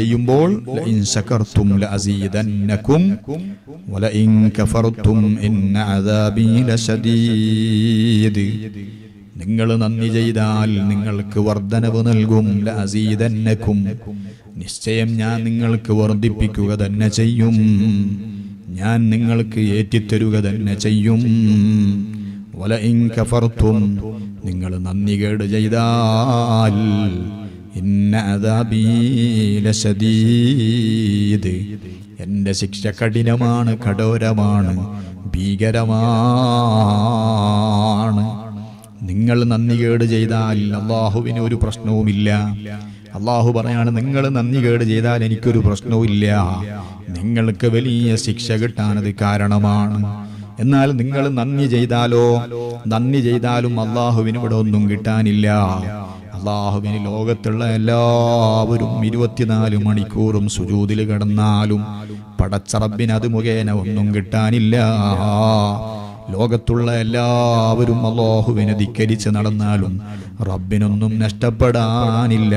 ചെയ്യുമ്പോൾ ലഇൻ ശകർതും ലഅസീദന്നകും വലഇൻ കഫർതും ഇന്ന അദാബി ലശദീദ്. നിങ്ങൾ നന്ദി ചെയ്താൽ നിങ്ങൾക്ക് വർധനവ് നൽകും. ലഅസീദന്നകും, നിശ്ചയം ഞാൻ നിങ്ങൾക്ക് വർദ്ധിപ്പിക്കുക തന്നെ ചെയ്യും, ഞാൻ നിങ്ങൾക്ക് ഏറ്റിത്തരുക തന്നെ ചെയ്യും. വലഇൻ കഫർതും, നിങ്ങൾ നന്ദികേട് ചെയ്താൽ ഇന്ന അദാബി ലശദീദ്, എൻ്റെ ശിക്ഷ കഠിനമാണ്, കഠോരമാണ്, ഭീകരമാണ്. നിങ്ങൾ നന്ദികേട് ചെയ്താൽ അള്ളാഹുവിന് ഒരു പ്രശ്നവുമില്ല. അള്ളാഹു പറയാണ്, നിങ്ങൾ നന്ദികേട് ചെയ്താൽ എനിക്കൊരു പ്രശ്നവുമില്ല, നിങ്ങൾക്ക് വലിയ ശിക്ഷ കിട്ടാനത് കാരണമാണ്. എന്നാൽ നിങ്ങൾ നന്ദി ചെയ്താലോ, നന്ദി ചെയ്താലും അള്ളാഹുവിന് ഇവിടെ ഒന്നും കിട്ടാനില്ല. അള്ളാഹുവിന് ലോകത്തുള്ള എല്ലാവരും 24 മണിക്കൂറും സുജൂദിൽ കിടന്നാലും പടച്ച റബ്ബിന് അത് മുഖേന ഒന്നും കിട്ടാനില്ല. ലോകത്തുള്ള എല്ലാവരും അല്ലാഹുവിനെ ധിക്കരിച്ച് നടന്നാലും റബ്ബിനൊന്നും നഷ്ടപ്പെടാനില്ല.